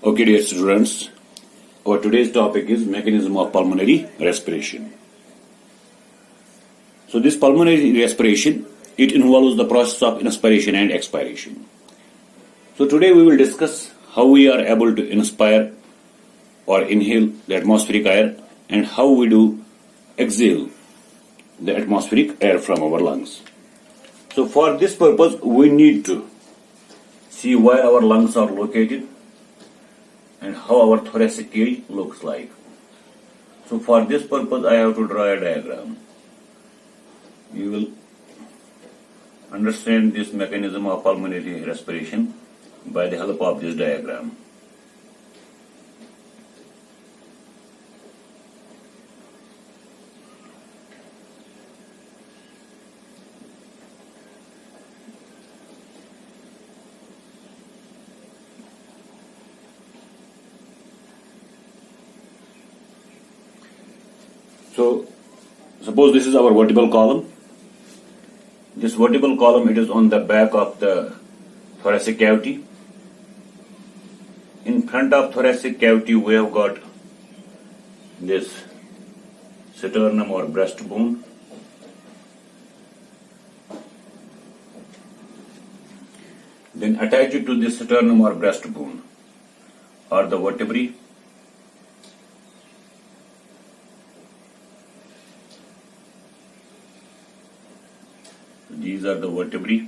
Okay, dear students, our today's topic is mechanism of pulmonary respiration. So this pulmonary respiration, it involves the process of inspiration and expiration. So today we will discuss how we are able to inspire or inhale the atmospheric air and how we do exhale the atmospheric air from our lungs. So for this purpose, we need to see where our lungs are located and how our thoracic cage looks like. So for this purpose, I have to draw a diagram. You will understand this mechanism of pulmonary respiration by the help of this diagram. So, suppose this is our vertebral column. This vertebral column, it is on the back of the thoracic cavity. In front of thoracic cavity, we have got this sternum or breastbone. Then attached to this sternum or breastbone are the vertebrae. These are the vertebrae.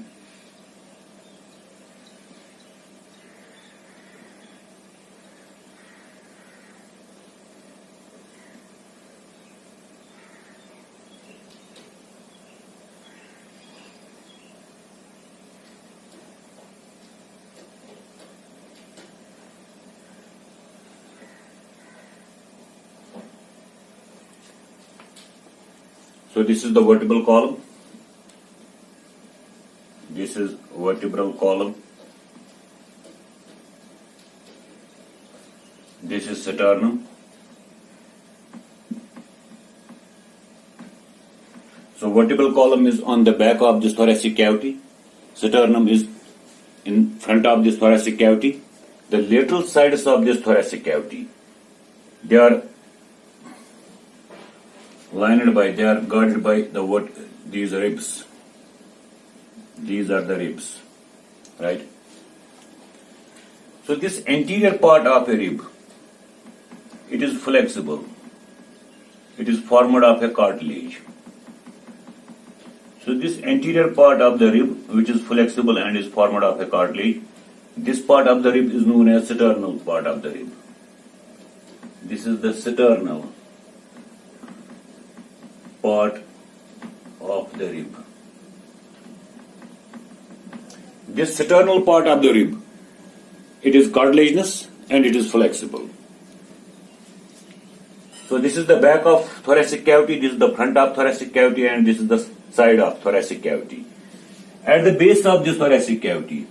So this is the vertebral column. This is vertebral column. This is sternum. So vertebral column is on the back of this thoracic cavity. Sternum is in front of this thoracic cavity. The lateral sides of this thoracic cavity, they are guarded by these ribs. These are the ribs, right? So this anterior part of a rib, it is flexible. It is formed of a cartilage. So this anterior part of the rib, which is flexible and is formed of a cartilage, this part of the rib is known as sternal part of the rib. This is the sternal part of the rib. This sternal part of the rib, it is cartilaginous and it is flexible. So this is the back of thoracic cavity, this is the front of thoracic cavity, and this is the side of thoracic cavity. At the base of this thoracic cavity,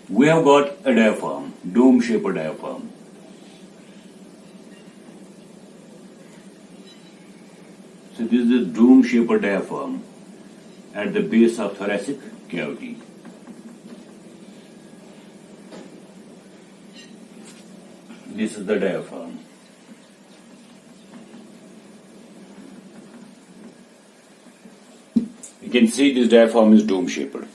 we have got a diaphragm, dome-shaped diaphragm. So this is the dome-shaped diaphragm at the base of thoracic cavity. This is the diaphragm. You can see this diaphragm is dome-shaped.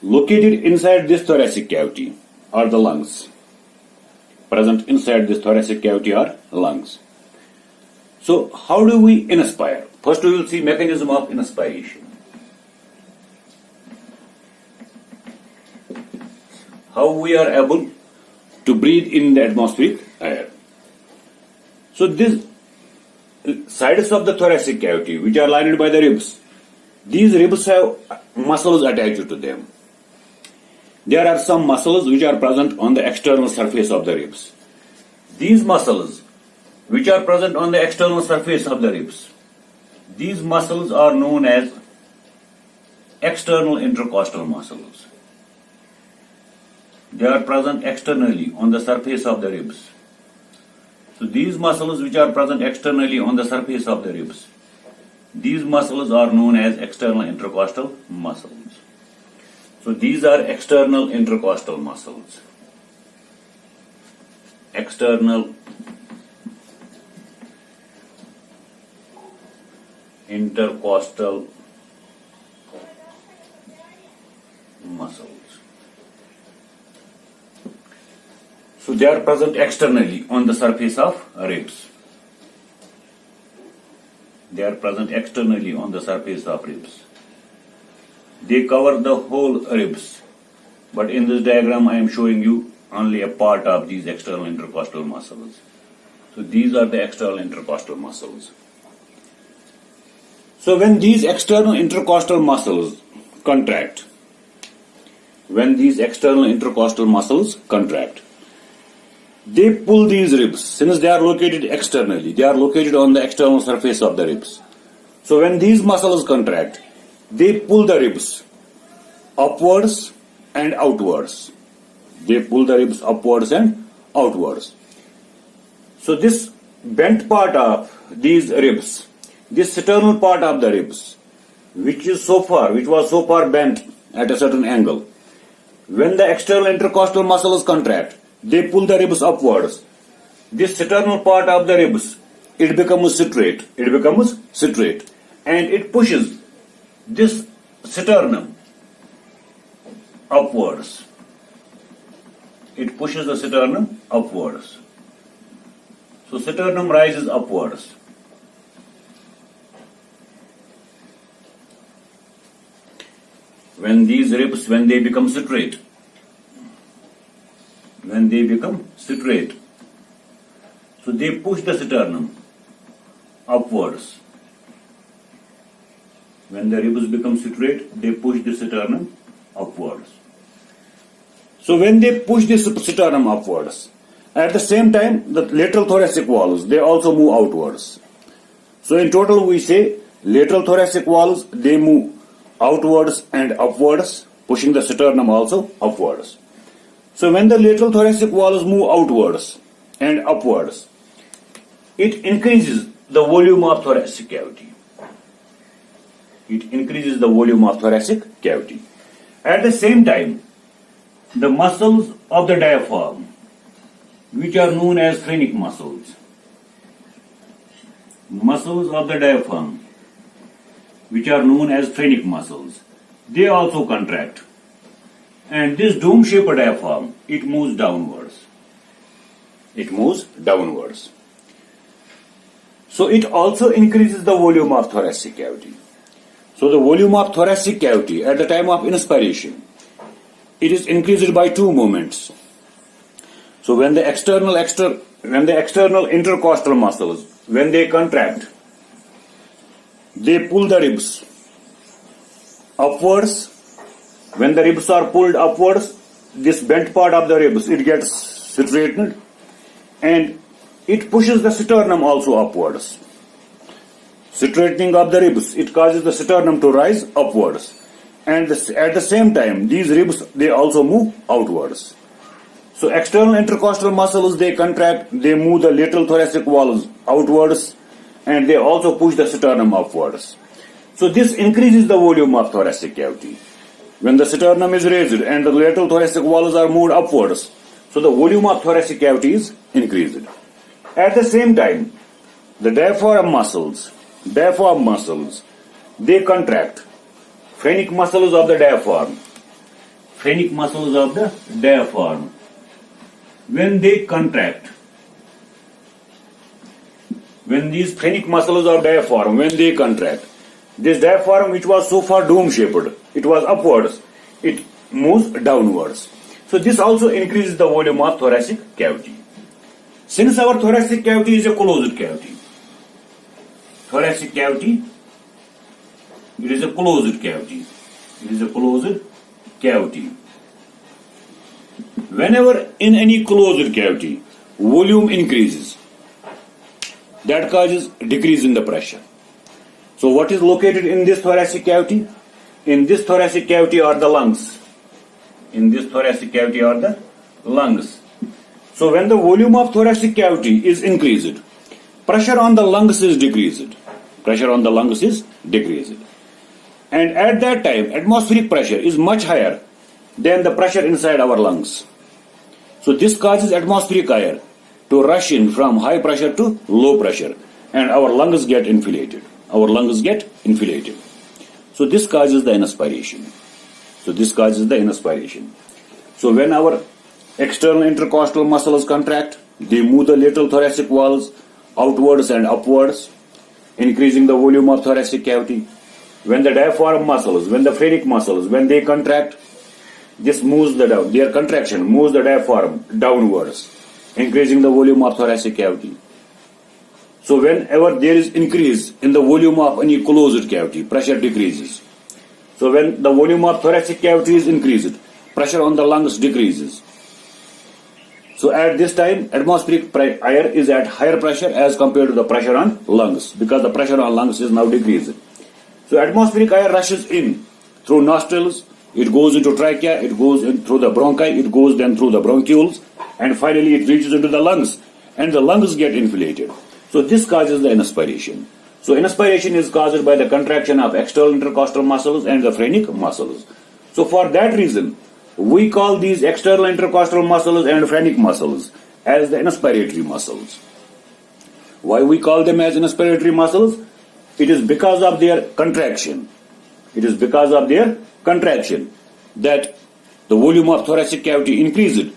Located inside this thoracic cavity are the lungs. Present inside this thoracic cavity are lungs. So how do we inspire? First we will see mechanism of inspiration. How we are able to breathe in the atmospheric air. So these sides of the thoracic cavity, which are lined by the ribs, these ribs have muscles attached to them. There are some muscles which are present on the external surface of the ribs. These muscles, which are present on the external surface of the ribs, these muscles are known as external intercostal muscles. They are present externally on the surface of the ribs. So these muscles which are present externally on the surface of the ribs, these muscles are known as external intercostal muscles. So these are external intercostal muscles. external intercostal muscles. So they are present externally on the surface of ribs. They are present externally on the surface of ribs. They cover the whole ribs. But in this diagram I am showing you only a part of these external intercostal muscles. So these are the external intercostal muscles. So when these external intercostal muscles contract, they pull these ribs. Since they are located externally, they are located on the external surface of the ribs. So when these muscles contract, they pull the ribs upwards and outwards. They pull the ribs upwards and outwards. So this bent part of these ribs, this sternal part of the ribs, which was so far bent at a certain angle, when the external intercostal muscles contract, they pull the ribs upwards. This sternal part of the ribs, it becomes straight. And it pushes this sternum upwards. So sternum rises upwards. When these ribs, when they become straight, so they push the sternum upwards. When the ribs become straight, they push the sternum upwards. So when they push this sternum upwards, at the same time, the lateral thoracic walls, they also move outwards. So in total, we say lateral thoracic walls, they move outwards and upwards, pushing the sternum also upwards. So when the lateral thoracic walls move outwards and upwards, it increases the volume of thoracic cavity. At the same time, the muscles of the diaphragm, which are known as phrenic muscles, they also contract. And this dome-shaped diaphragm, it moves downwards. So it also increases the volume of thoracic cavity. So the volume of thoracic cavity at the time of inspiration, it is increased by two movements. So when the external intercostal muscles, when they contract, they pull the ribs upwards. When the ribs are pulled upwards, this bent part of the ribs, it gets straightened and it pushes the sternum also upwards. Straightening of the ribs, it causes the sternum to rise upwards. And at the same time, these ribs, they also move outwards. So external intercostal muscles, they contract, they move the lateral thoracic walls outwards, and they also push the sternum upwards. So this increases the volume of thoracic cavity. When the sternum is raised and the lateral thoracic walls are moved upwards, so the volume of thoracic cavity is increased. At the same time, the diaphragm muscles, they contract. Phrenic muscles of the diaphragm, when they contract, when these phrenic muscles of diaphragm, when they contract, this diaphragm which was so far dome-shaped, it was upwards, it moves downwards. So this also increases the volume of thoracic cavity. Since our thoracic cavity is a closed cavity, it is a closed cavity. Whenever in any closed cavity, volume increases, that causes decrease in the pressure. So what is located in this thoracic cavity? In this thoracic cavity are the lungs. So when the volume of thoracic cavity is increased, pressure on the lungs is decreased. And at that time, atmospheric pressure is much higher than the pressure inside our lungs. So this causes atmospheric air to rush in from high pressure to low pressure, and our lungs get inflated. Our lungs get inflated. So this causes the inspiration. So when our external intercostal muscles contract, they move the lateral thoracic walls outwards and upwards, increasing the volume of thoracic cavity. When the diaphragm muscles, when the phrenic muscles, when they contract, their contraction moves the diaphragm downwards, increasing the volume of thoracic cavity. So whenever there is increase in the volume of any closed cavity, pressure decreases. So when the volume of thoracic cavity is increased, pressure on the lungs decreases. So at this time, atmospheric air is at higher pressure as compared to the pressure on lungs, because the pressure on lungs is now decreased. So atmospheric air rushes in through nostrils, it goes into trachea, it goes in through the bronchi, it goes then through the bronchioles, and finally it reaches into the lungs, and the lungs get inflated. So this causes the inspiration. So inspiration is caused by the contraction of external intercostal muscles and the phrenic muscles. So for that reason, we call these external intercostal muscles and phrenic muscles as the inspiratory muscles. Why we call them as inspiratory muscles? It is because of their contraction. That the volume of thoracic cavity increased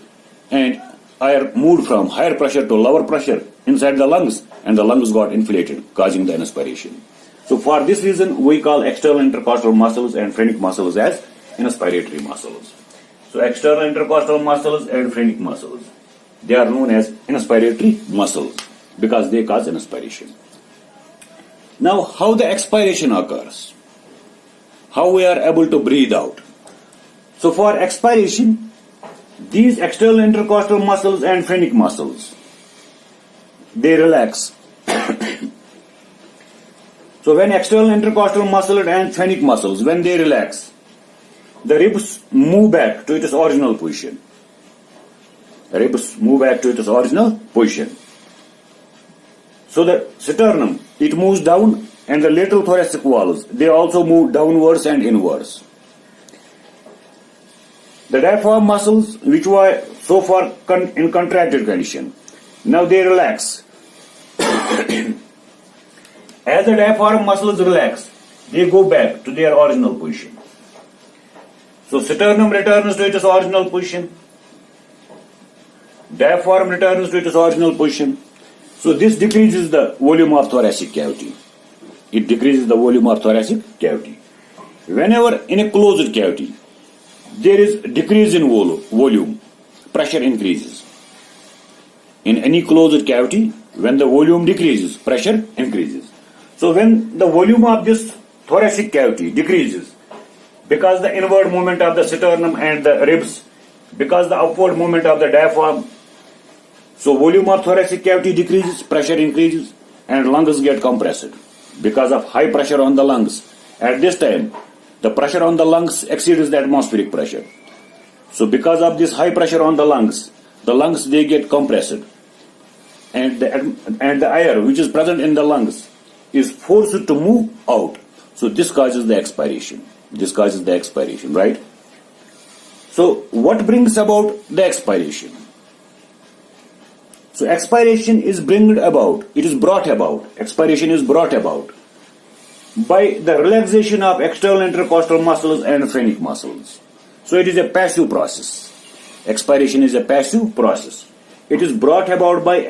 and air moved from higher pressure to lower pressure inside the lungs, and the lungs got inflated, causing the inspiration. So for this reason, we call external intercostal muscles and phrenic muscles as inspiratory muscles. So external intercostal muscles and phrenic muscles, they are known as inspiratory muscles because they cause inspiration. Now, how the expiration occurs? How we are able to breathe out? So for expiration, these external intercostal muscles and phrenic muscles, they relax. So when external intercostal muscle and phrenic muscles, when they relax, the ribs move back to its original position. So the sternum, it moves down, and the lateral thoracic walls, they also move downwards and inwards. The diaphragm muscles, which were so far in contracted condition, now they relax. As the diaphragm muscles relax, they go back to their original position. So sternum returns to its original position. Diaphragm returns to its original position. So this decreases the volume of thoracic cavity. Whenever in a closed cavity, there is decrease in volume, pressure increases. In any closed cavity, when the volume decreases, pressure increases. So when the volume of this thoracic cavity decreases, because the inward movement of the sternum and the ribs, because the upward movement of the diaphragm, so volume of thoracic cavity decreases, pressure increases, and lungs get compressed because of high pressure on the lungs. At this time, the pressure on the lungs exceeds the atmospheric pressure. So because of this high pressure on the lungs they get compressed, and the air which is present in the lungs is forced to move out. So this causes the expiration. Right? So what brings about the expiration? So expiration is brought about by the relaxation of external intercostal muscles and phrenic muscles. So it is a passive process. Expiration is a passive process. It is brought about by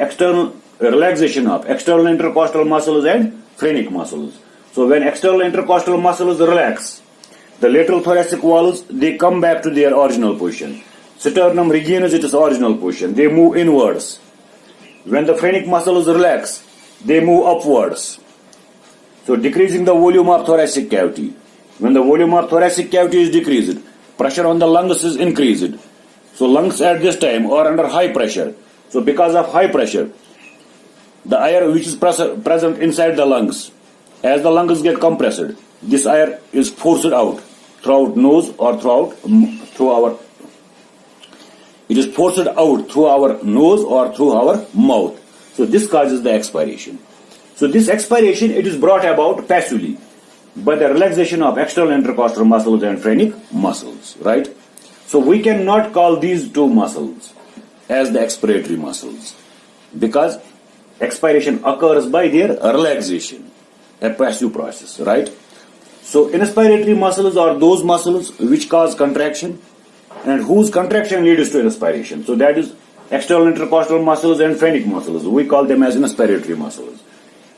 relaxation of external intercostal muscles and phrenic muscles. So when external intercostal muscles relax, the lateral thoracic walls, they come back to their original position. Sternum regains its original position. They move inwards. When the phrenic muscles relax, they move upwards. So decreasing the volume of thoracic cavity. When the volume of thoracic cavity is decreased, pressure on the lungs is increased. So lungs at this time are under high pressure. So because of high pressure, the air which is present inside the lungs, as the lungs get compressed, this air is forced out throughout nose or it is forced out through our nose or through our mouth. So this causes the expiration. So this expiration, it is brought about passively by the relaxation of external intercostal muscles and phrenic muscles, right? So we cannot call these two muscles as the expiratory muscles. because expiration occurs by their relaxation, a passive process, right? So inspiratory muscles are those muscles which cause contraction and whose contraction leads to inspiration. So that is external intercostal muscles and phrenic muscles. We call them as inspiratory muscles.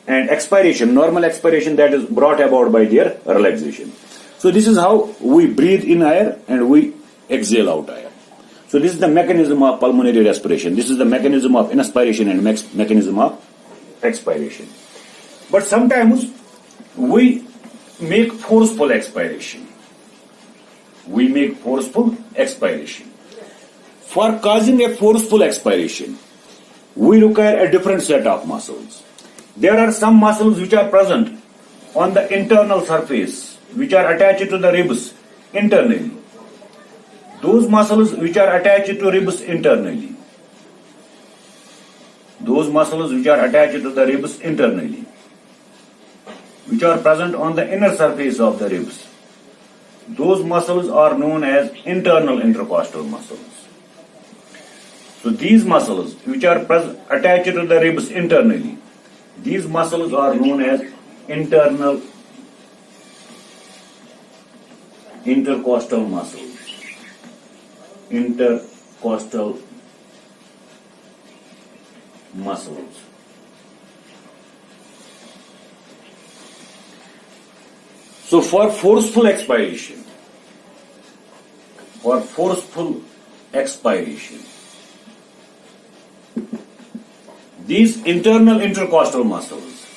And expiration, normal expiration, that is brought about by their relaxation. So this is how we breathe in air and we exhale out air. So this is the mechanism of pulmonary respiration. This is the mechanism of inspiration and mechanism of expiration. But sometimes we make forceful expiration. We make forceful expiration. For causing a forceful expiration, we require a different set of muscles. There are some muscles which are present on the internal surface, which are attached to the ribs internally. Those muscles which are attached to ribs internally. Those muscles which are attached to the ribs internally, which are present on the inner surface of the ribs. Those muscles are known as internal intercostal muscles. So these muscles which are attached to the ribs internally, these muscles are known as internal intercostal muscles. Intercostal muscles. So for forceful expiration, these internal intercostal muscles,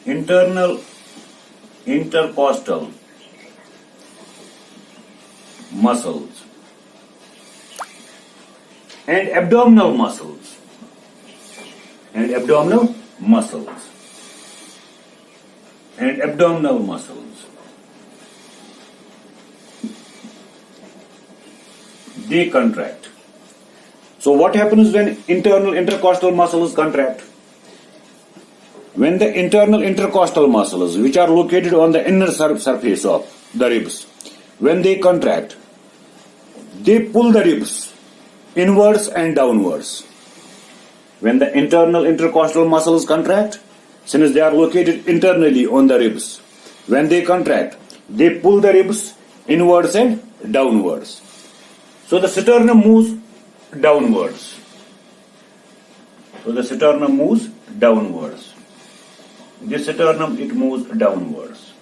internal intercostal muscles and abdominal muscles, and abdominal muscles, they contract. So what happens when internal intercostal muscles contract? When the internal intercostal muscles, which are located on the inner surface of the ribs, when they contract, they pull the ribs inwards and downwards. When the internal intercostal muscles contract, since they are located internally on the ribs, when they contract, they pull the ribs inwards and downwards. So the sternum moves downwards. This sternum, it moves downwards.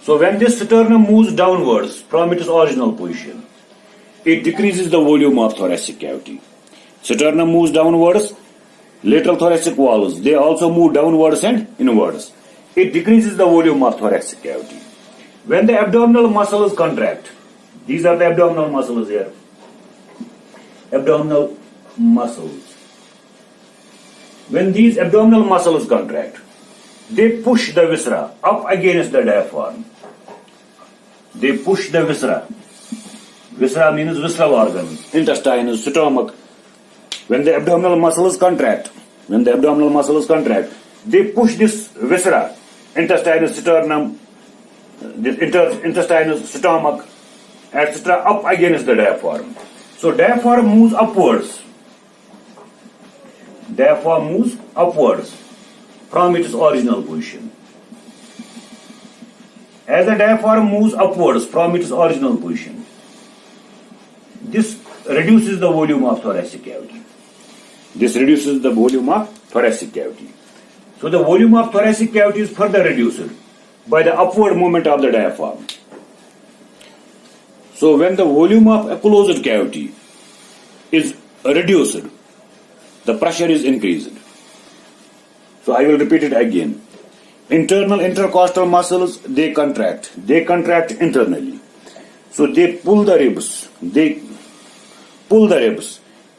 So when this sternum moves downwards from its original position, it decreases the volume of thoracic cavity. Sternum moves downwards, lateral thoracic walls, they also move downwards and inwards. It decreases the volume of thoracic cavity. When the abdominal muscles contract, these are the abdominal muscles here. Abdominal muscles. When these abdominal muscles contract, they push the viscera up against the diaphragm. They push the viscera. Viscera means visceral organ, intestine, stomach. When the abdominal muscles contract, they push this viscera, intestine, sternum, intestine, stomach, etc. up against the diaphragm. So diaphragm moves upwards. From its original position. As the diaphragm moves upwards from its original position, this reduces the volume of thoracic cavity. So the volume of thoracic cavity is further reduced by the upward movement of the diaphragm. So when the volume of a closed cavity is reduced, the pressure is increased. So I will repeat it again. Internal intercostal muscles, they contract internally. So they pull the ribs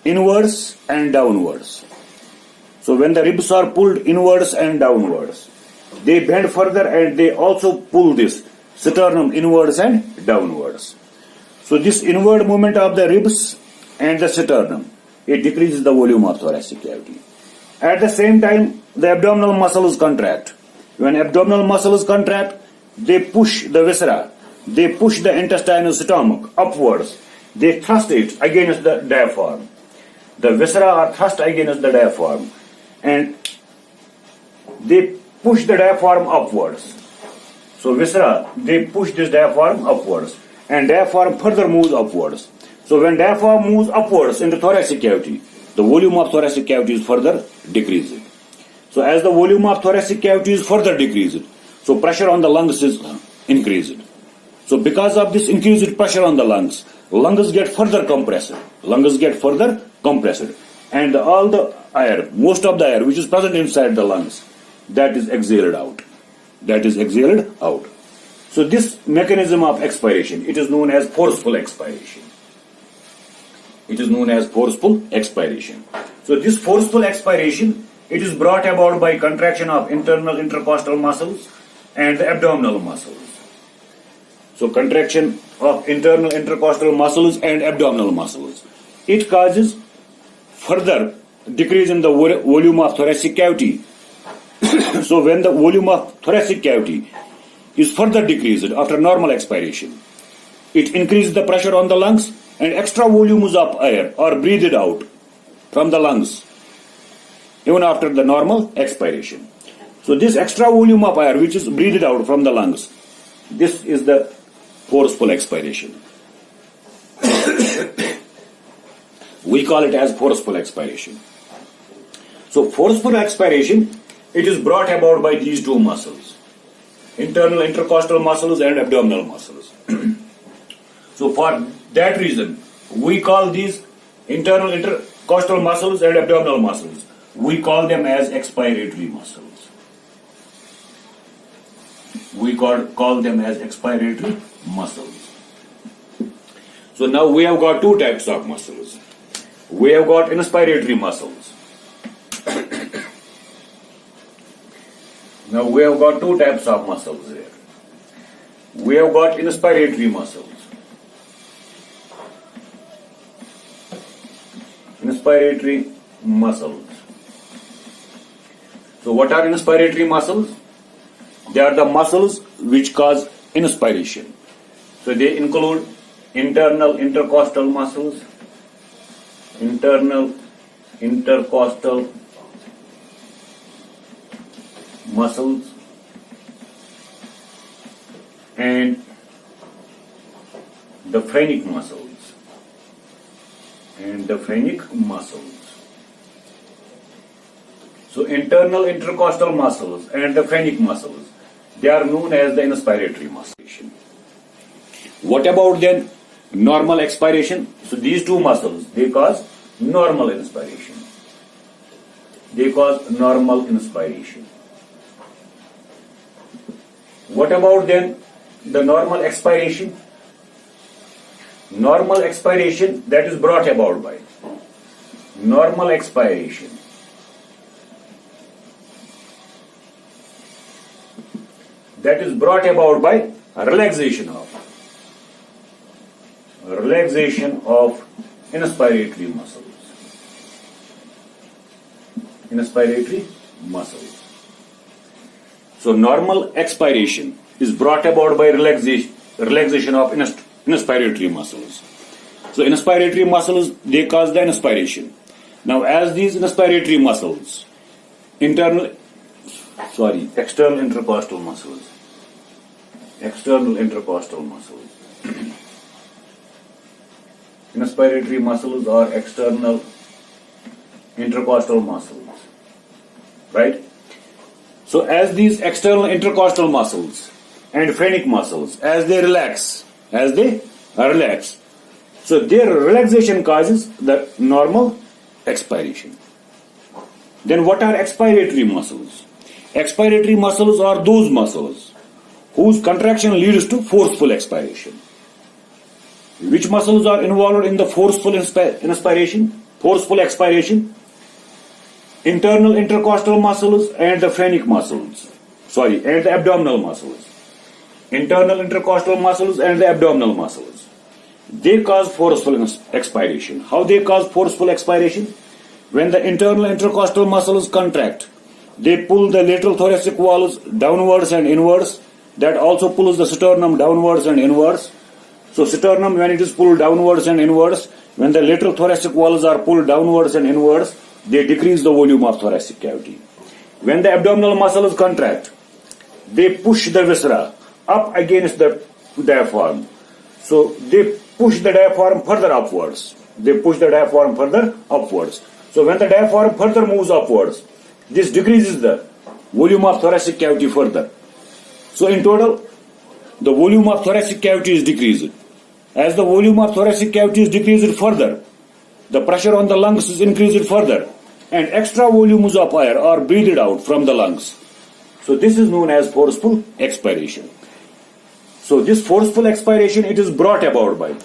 inwards and downwards. So when the ribs are pulled inwards and downwards, they bend further and they also pull this sternum inwards and downwards. So this inward movement of the ribs and the sternum, it decreases the volume of thoracic cavity. At the same time, the abdominal muscles contract. When abdominal muscles contract, they push the viscera they push the intestinal stomach upwards. They thrust it against the diaphragm. The viscera are thrust against the diaphragm and they push the diaphragm upwards. So viscera, they push this diaphragm upwards and diaphragm further moves upwards. So when diaphragm moves upwards in the thoracic cavity, the volume of thoracic cavity is further decreased. So as the volume of thoracic cavity is further decreased, so pressure on the lungs is increased. So because of this increased pressure on the lungs get further compressed. Lungs get further compressed. And all the air, most of the air which is present inside the lungs, that is exhaled out. That is exhaled out. So this mechanism of expiration, it is known as forceful expiration. It is known as forceful expiration. So this forceful expiration, it is brought about by contraction of internal intercostal muscles and the abdominal muscles. So contraction of internal intercostal muscles and abdominal muscles. It causes further decrease in the volume of thoracic cavity. So when the volume of thoracic cavity is further decreased after normal expiration, it increases the pressure on the lungs and extra volumes of air are breathed out from the lungs even after the normal expiration. So this extra volume of air which is breathed out from the lungs, this is the forceful expiration. We call it as forceful expiration. So forceful expiration, it is brought about by these two muscles, internal intercostal muscles and abdominal muscles. So for that reason, we call these internal intercostal muscles and abdominal muscles, we call them as expiratory muscles. We call them as expiratory muscles. So now we have got two types of muscles. We have got inspiratory muscles. Now we have got two types of muscles here. We have got inspiratory muscles. Inspiratory muscles. So what are inspiratory muscles? They are the muscles which cause inspiration. So they include internal intercostal muscles, internal intercostal muscles, and the phrenic muscles. So internal intercostal muscles and the phrenic muscles, they are known as the inspiratory muscles. What about then normal expiration? So these two muscles, they cause normal inspiration. What about then the normal expiration? Normal expiration, that is brought about by normal expiration. That is brought about by relaxation of inspiratory muscles. So normal expiration is brought about by relaxation of inspiratory muscles. So inspiratory muscles, they cause the inspiration. Now as these inspiratory muscles, external intercostal muscles. Inspiratory muscles are external intercostal muscles, right? So as these external intercostal muscles and phrenic muscles, as they relax, so their relaxation causes the normal expiration. Then what are expiratory muscles? Expiratory muscles are those muscles whose contraction leads to forceful expiration. Which muscles are involved in the forceful expiration? Internal intercostal muscles and the phrenic muscles. And the abdominal muscles. Internal intercostal muscles and the abdominal muscles. They cause forceful expiration. How they cause forceful expiration? When the internal intercostal muscles contract, they pull the lateral thoracic walls downwards and inwards. that also pulls the sternum downwards and inwards. So sternum, when it is pulled downwards and inwards, when the lateral thoracic walls are pulled downwards and inwards, they decrease the volume of thoracic cavity. When the abdominal muscles contract, they push the viscera up against the diaphragm. So they push the diaphragm further upwards. So when the diaphragm further moves upwards, this decreases the volume of thoracic cavity further. So in total, the volume of thoracic cavity is decreased. As the volume of thoracic cavity is decreased further, the pressure on the lungs is increased further, and extra volumes of air are breathed out from the lungs. So this is known as forceful expiration. So this forceful expiration, it is brought about by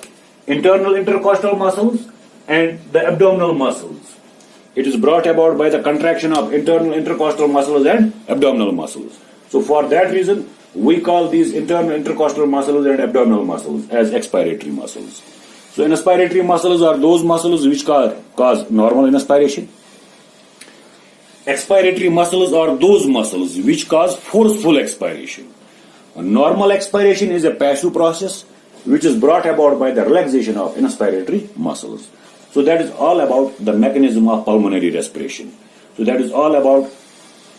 internal intercostal muscles and the abdominal muscles. It is brought about by the contraction of internal intercostal muscles and abdominal muscles. So for that reason, we call these internal intercostal muscles and abdominal muscles as expiratory muscles. So inspiratory muscles are those muscles which cause normal inspiration. Expiratory muscles are those muscles which cause forceful expiration. A normal expiration is a passive process which is brought about by the relaxation of inspiratory muscles. So that is all about the mechanism of pulmonary respiration. So that is all about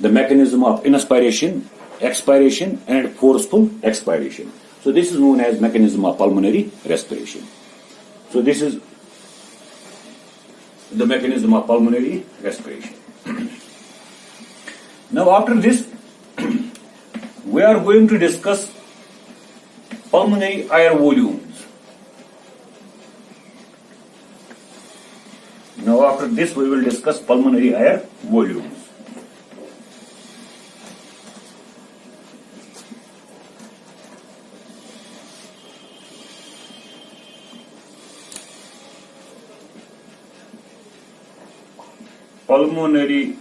the mechanism of inspiration, expiration and forceful expiration. So this is known as mechanism of pulmonary respiration. So this is the mechanism of pulmonary respiration. Now after this, we are going to discuss pulmonary air volumes. Now after this, we will discuss pulmonary air volumes. Pulmonary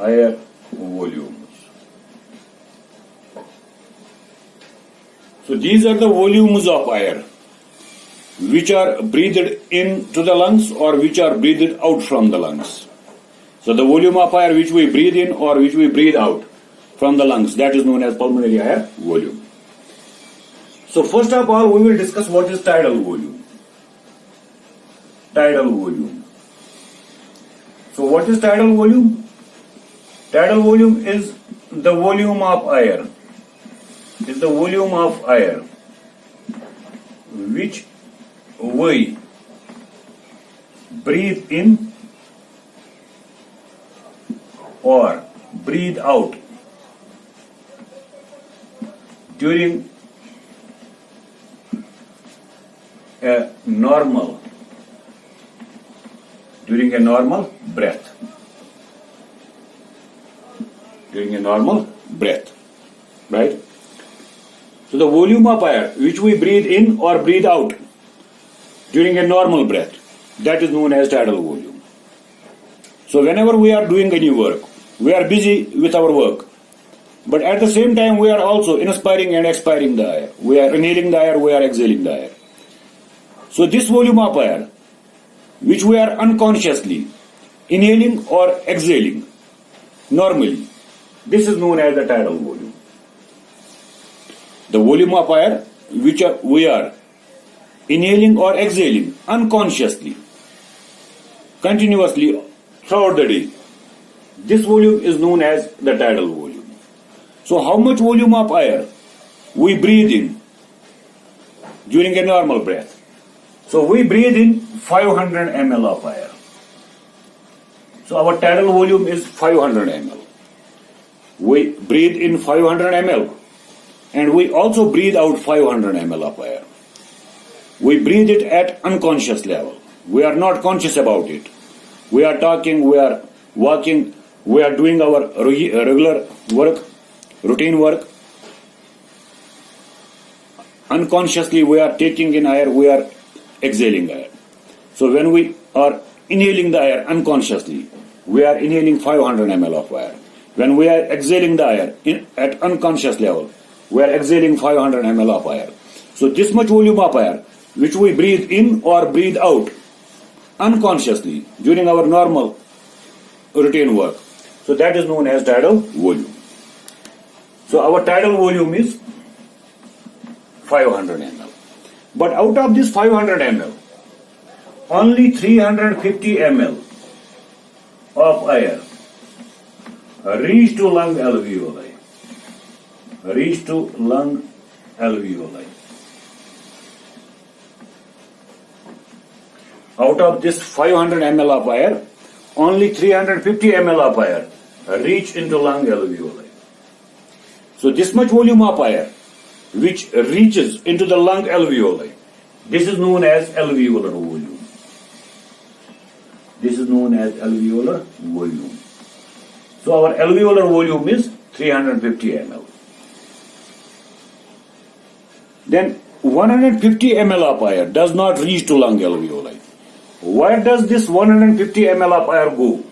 air volumes. So these are the volumes of air which are breathed into the lungs or which are breathed out from the lungs. So the volume of air which we breathe in or which we breathe out from the lungs, that is known as pulmonary air volume. So first of all, we will discuss what is tidal volume. Tidal volume. So what is tidal volume? Tidal volume is the volume of air. Is the volume of air which we breathe in or breathe out during a normal breath. During a normal breath, right? So the volume of air which we breathe in or breathe out during a normal breath, that is known as tidal volume. So whenever we are doing any work, we are busy with our work, but at the same time we are also inspiring and expiring the air. We are inhaling the air, we are exhaling the air. So this volume of air which we are unconsciously inhaling or exhaling normally, this is known as the tidal volume. The volume of air which we are inhaling or exhaling unconsciously, continuously throughout the day, this volume is known as the tidal volume. So how much volume of air we breathe in during a normal breath? So we breathe in 500 ml of air. So our tidal volume is 500 ml. We breathe in 500 ml and we also breathe out 500 ml of air. We breathe it at unconscious level. We are not conscious about it. We are talking, we are walking, we are doing our regular work, routine work. Unconsciously we are taking in air, we are exhaling air. So when we are inhaling the air unconsciously, we are inhaling 500 ml of air. When we are exhaling the air at unconscious level, we are exhaling 500 ml of air. So this much volume of air which we breathe in or breathe out unconsciously during our normal routine work, so that is known as tidal volume. So our tidal volume is 500 ml. But out of this 500 ml, only 350 ml of air reach to lung alveoli. Reach to lung alveoli. Out of this 500 ml of air, only 350 ml of air reach into lung alveoli. So this much volume of air which reaches into the lung alveoli, this is known as alveolar volume. This is known as alveolar volume. So our alveolar volume is 350 ml. Then 150 ml of air does not reach to lung alveoli. Where does this 150 ml of air go?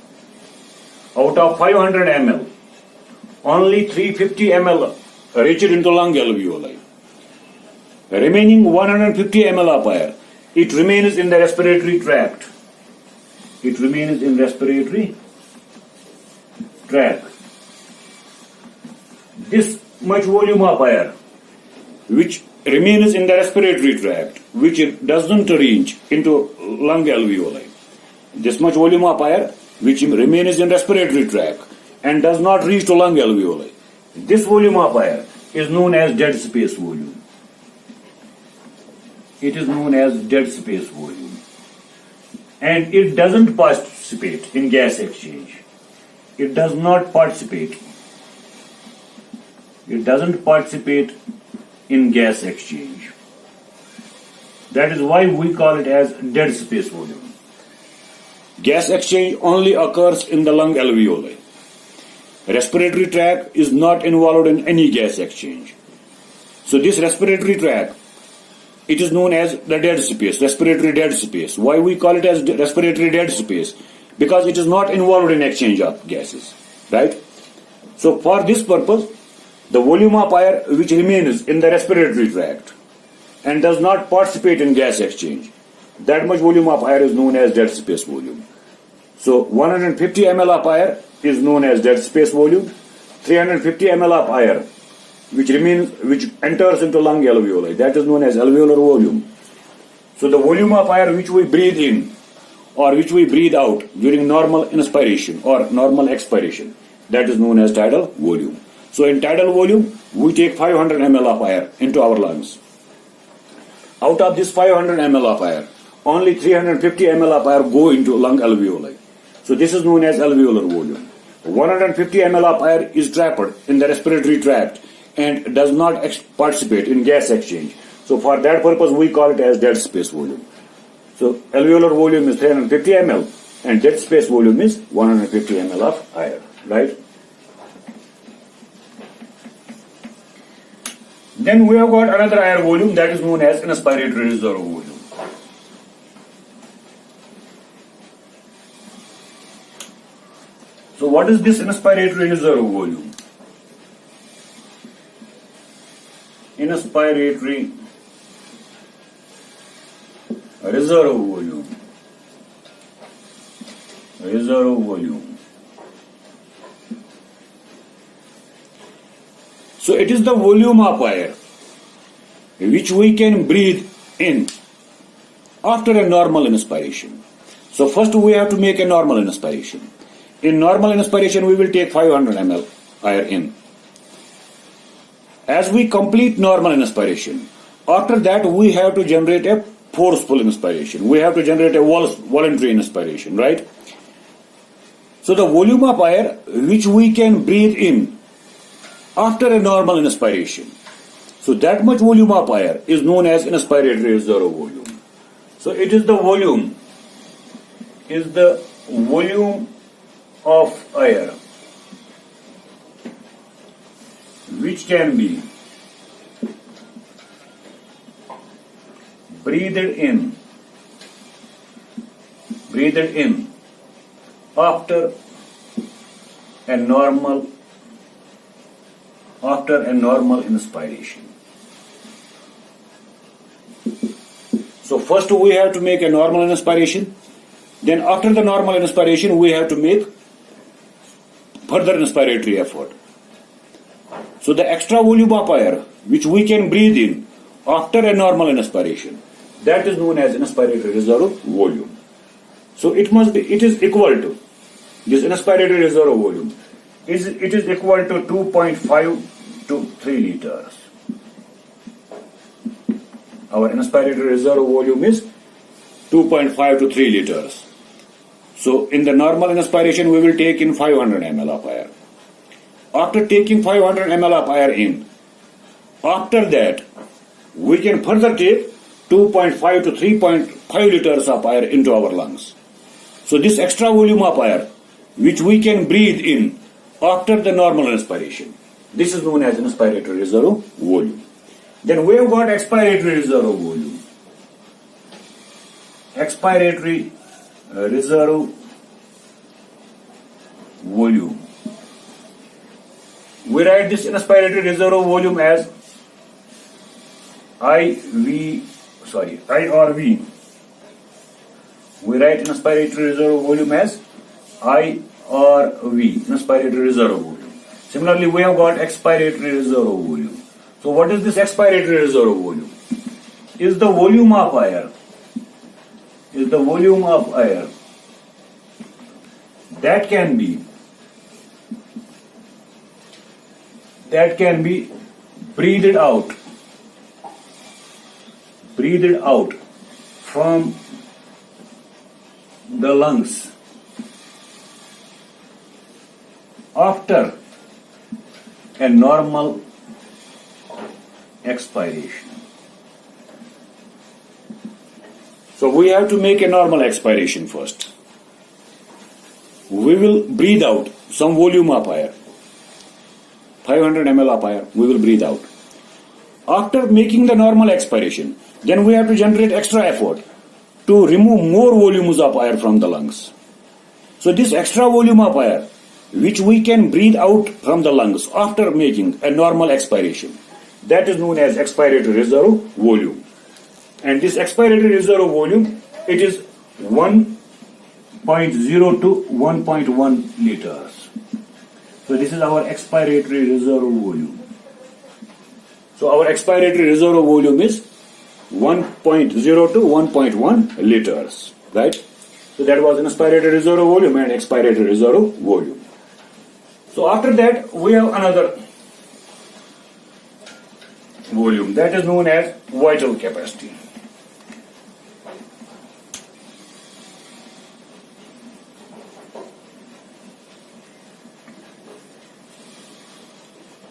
Out of 500 ml, only 350 ml reaches into lung alveoli. Remaining 150 ml of air, it remains in the respiratory tract. It remains in respiratory tract. This much volume of air which remains in the respiratory tract, which doesn't reach into lung alveoli. This much volume of air which remains in respiratory tract and does not reach to lung alveoli. This volume of air is known as dead space volume. It is known as dead space volume. And it doesn't participate in gas exchange. It does not participate. It doesn't participate in gas exchange. That is why we call it as dead space volume. Gas exchange only occurs in the lung alveoli. Respiratory tract is not involved in any gas exchange. So this respiratory tract, it is known as the dead space, respiratory dead space. Why we call it as respiratory dead space? Because it is not involved in exchange of gases, right? So for this purpose, the volume of air which remains in the respiratory tract and does not participate in gas exchange, that much volume of air is known as dead space volume. So 150 ml of air is known as dead space volume. 350 ml of air which enters into lung alveoli, that is known as alveolar volume. So the volume of air which we breathe in or which we breathe out during normal inspiration or normal expiration, that is known as tidal volume. So in tidal volume, we take 500 ml of air into our lungs. Out of this 500 ml of air, only 350 ml of air go into lung alveoli. So this is known as alveolar volume. 150 ml of air is trapped in the respiratory tract and does not participate in gas exchange. So for that purpose, we call it as dead space volume. So alveolar volume is 350 ml and dead space volume is 150 ml of air, right? Then we have got another air volume that is known as inspiratory reserve volume. So what is this inspiratory reserve volume? Inspiratory reserve volume. Reserve volume. So it is the volume of air which we can breathe in after a normal inspiration. So first we have to make a normal inspiration. In normal inspiration we will take 500 ml air in. As we complete normal inspiration, after that we have to generate a forceful inspiration. We have to generate a voluntary inspiration, right? So the volume of air which we can breathe in after a normal inspiration, so that much volume of air is known as inspiratory reserve volume. So it is the volume of air which can be breathed in after a normal inspiration. So first we have to make a normal inspiration, then after the normal inspiration we have to make further inspiratory effort. So the extra volume of air which we can breathe in after a normal inspiration, that is known as inspiratory reserve volume. So it is equal to, this inspiratory reserve volume, it is equal to 2.5 to 3 liters. Our inspiratory reserve volume is 2.5 to 3 liters. So in the normal inspiration we will take in 500 ml of air. After taking 500 ml of air in, after that we can further take 2.5 to 3.5 liters of air into our lungs. So this extra volume of air which we can breathe in after the normal inspiration, this is known as inspiratory reserve volume. Then we have got expiratory reserve volume. Expiratory reserve volume. We write this inspiratory reserve volume as IRV. We write inspiratory reserve volume as IRV, inspiratory reserve volume. Similarly, we have got expiratory reserve volume. So what is this expiratory reserve volume? Is the volume of air that can be breathed out from the lungs after a normal expiration. So we have to make a normal expiration first. We will breathe out some volume of air, 500 ml of air we will breathe out. After making the normal expiration, then we have to generate extra effort to remove more volumes of air from the lungs. So this extra volume of air which we can breathe out from the lungs after making a normal expiration, that is known as expiratory reserve volume. And this expiratory reserve volume, it is 1.0 to 1.1 liters. So this is our expiratory reserve volume. So our expiratory reserve volume is 1.0 to 1.1 liters, right? So that was inspiratory reserve volume and expiratory reserve volume. So after that we have another volume that is known as vital capacity.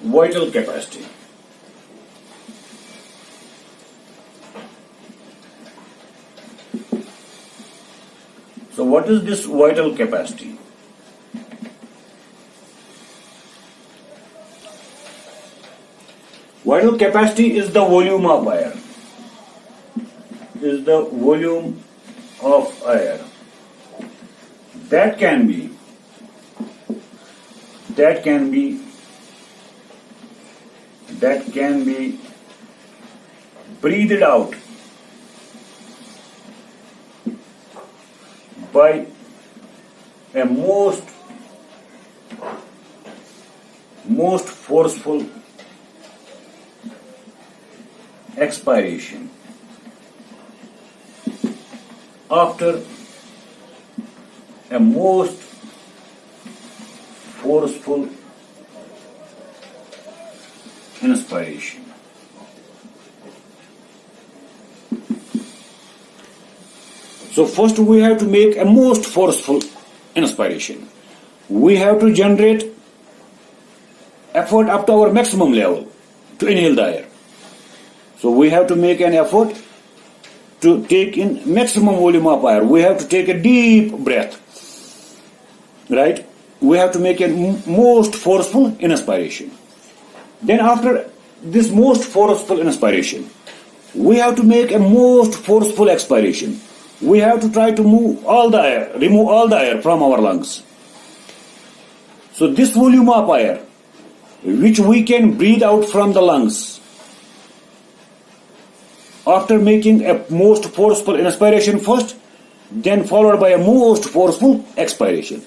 Vital capacity. So what is this vital capacity? Vital capacity is the volume of air. Is the volume of air that can be breathed out by a most forceful expiration after a most forceful inspiration. So first we have to make a most forceful inspiration. We have to generate effort up to our maximum level to inhale the air. So we have to make an effort to take in maximum volume of air. We have to take a deep breath, right? We have to make a most forceful inspiration. Then after this most forceful inspiration, we have to make a most forceful expiration. We have to try to remove all the air from our lungs. So this volume of air, which we can breathe out from the lungs, after making a most forceful inspiration first, then followed by a most forceful expiration.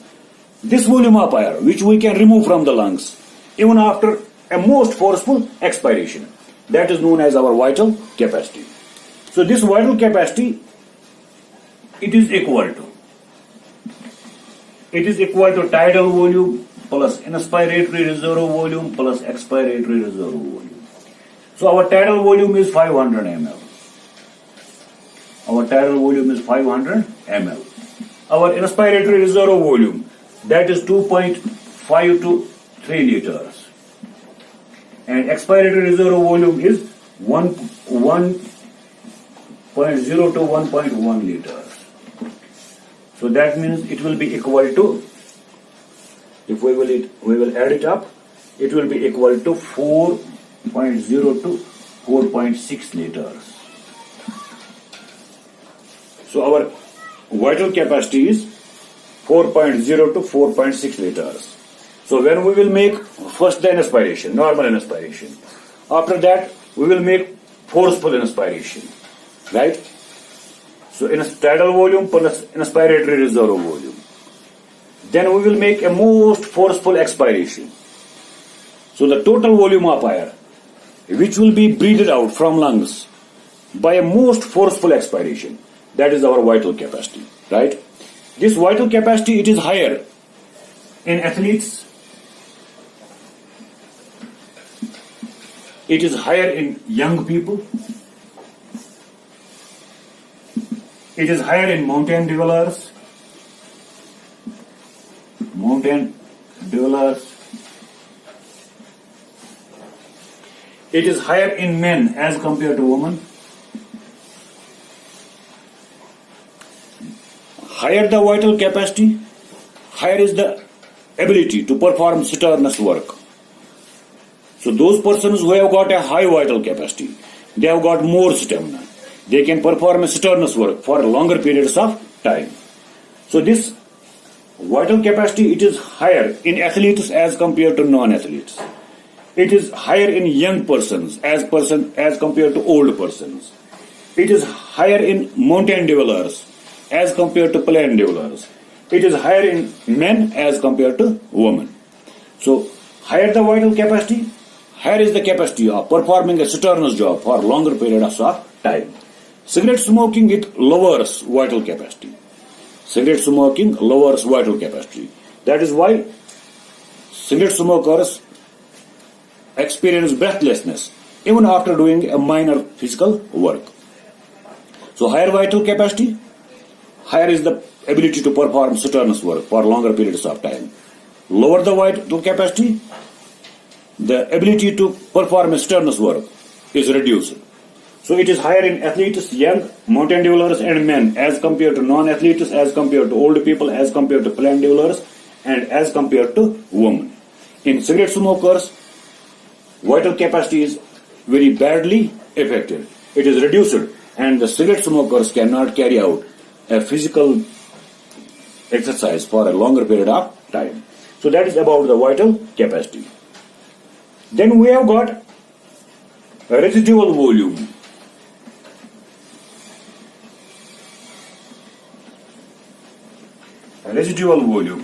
This volume of air, which we can remove from the lungs, even after a most forceful expiration. That is known as our vital capacity. So this vital capacity, it is equal to tidal volume plus inspiratory reservoir volume plus expiratory reservoir volume. So our tidal volume is 500 ml. Our tidal volume is 500 ml. Our inspiratory reservoir volume, that is 2.5 to 3 liters. And expiratory reservoir volume is 1.0 to 1.1 liters. So that means it will be equal to, if we will add it up, it will be equal to 4.0 to 4.6 liters. So our vital capacity is 4.0 to 4.6 liters. So when we will make first the inspiration, normal inspiration, after that we will make forceful inspiration, right? So in tidal volume plus inspiratory reservoir volume. Then we will make a most forceful expiration. So the total volume of air which will be breathed out from lungs by a most forceful expiration, that is our vital capacity, right? This vital capacity, it is higher in athletes, it is higher in young people, it is higher in mountain dwellers, it is higher in men as compared to women. Higher the vital capacity, higher is the ability to perform strenuous work. So those persons who have got a high vital capacity, they have got more stamina. They can perform strenuous work for longer periods of time. So this vital capacity, it is higher in athletes as compared to non-athletes. It is higher in young persons as compared to old persons. It is higher in mountain dwellers as compared to plain dwellers. It is higher in men as compared to women. So higher the vital capacity, higher is the capacity of performing a strenuous job for longer periods of time. Cigarette smoking, it lowers vital capacity. Cigarette smoking lowers vital capacity. That is why cigarette smokers experience breathlessness even after doing a minor physical work. So higher vital capacity, higher is the ability to perform strenuous work for longer periods of time. Lower the vital capacity, the ability to perform strenuous work is reduced. So it is higher in athletes, young, mountain dwellers and men as compared to non-athletes, as compared to old people, as compared to plain dwellers and as compared to women. In cigarette smokers, vital capacity is very badly affected. It is reduced and the cigarette smokers cannot carry out a physical exercise for a longer period of time. So that is about the vital capacity. Then we have got residual volume. Residual volume.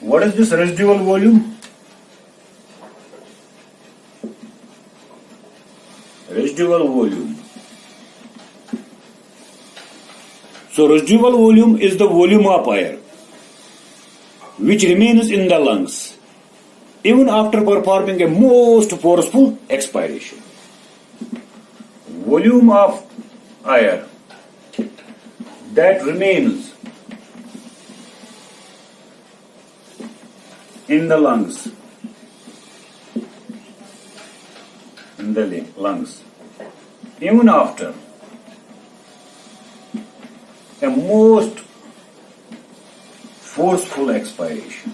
What is this residual volume? Residual volume. So residual volume is the volume of air which remains in the lungs even after performing a most forceful expiration. Volume of air that remains in the lungs, even after a most forceful expiration.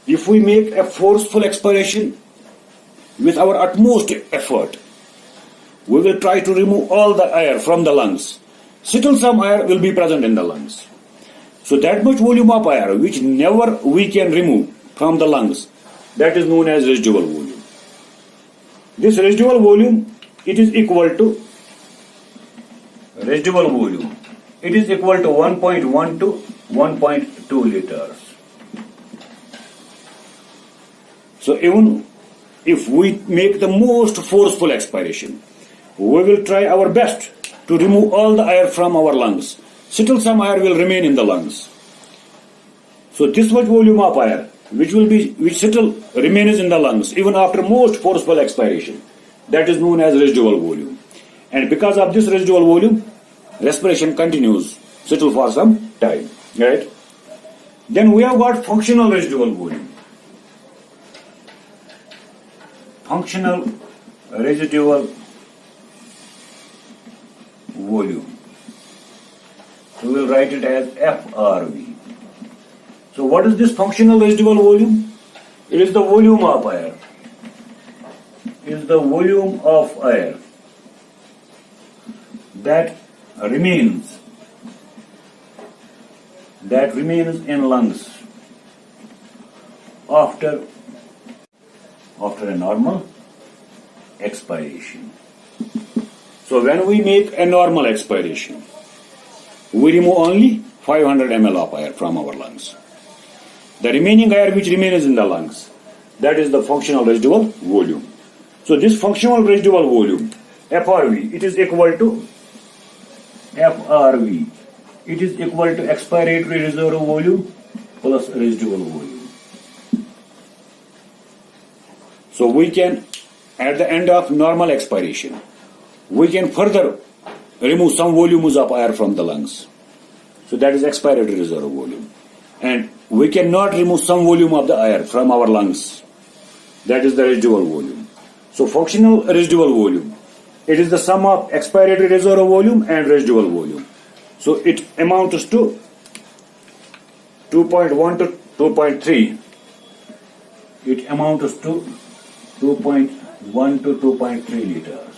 If we make a forceful expiration with our utmost effort, we will try to remove all the air from the lungs. Still some air will be present in the lungs. So that much volume of air which never we can remove from the lungs, that is known as residual volume. This residual volume, it is equal to residual volume. It is equal to 1.1 to 1.2 liters. So even if we make the most forceful expiration, we will try our best to remove all the air from our lungs. Still some air will remain in the lungs. So this much volume of air, which still remains in the lungs even after most forceful expiration, that is known as residual volume. And because of this residual volume, respiration continues still for some time, right? Then we have got functional residual volume. Functional residual volume. We will write it as FRV. So what is this functional residual volume? It is the volume of air. It is the volume of air that remains in lungs after a normal expiration. So when we make a normal expiration, we remove only 500 ml of air from our lungs. The remaining air which remains in the lungs, that is the functional residual volume. So this functional residual volume, FRV, it is equal to FRV. It is equal to expiratory reservoir volume plus residual volume. So we can, at the end of normal expiration, we can further remove some volumes of air from the lungs. So that is expiratory reservoir volume. And we cannot remove some volume of the air from our lungs. That is the residual volume. So functional residual volume, it is the sum of expiratory reservoir volume and residual volume. So it amounts to 2.1 to 2.3. It amounts to 2.1 to 2.3 liters.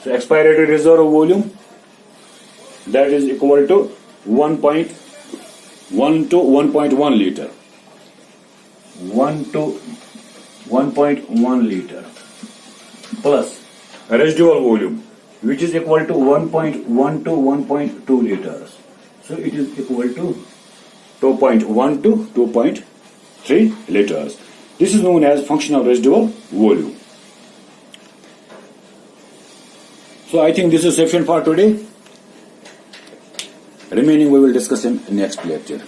So expiratory reservoir volume, that is equal to 1.1 to 1.1 liter. 1 to 1.1 liter plus residual volume, which is equal to 1.1 to 1.2 liters. So it is equal to 2.1 to 2.3 liters. This is known as functional residual volume. So I think this is sufficient for today. Remaining we will discuss in next lecture.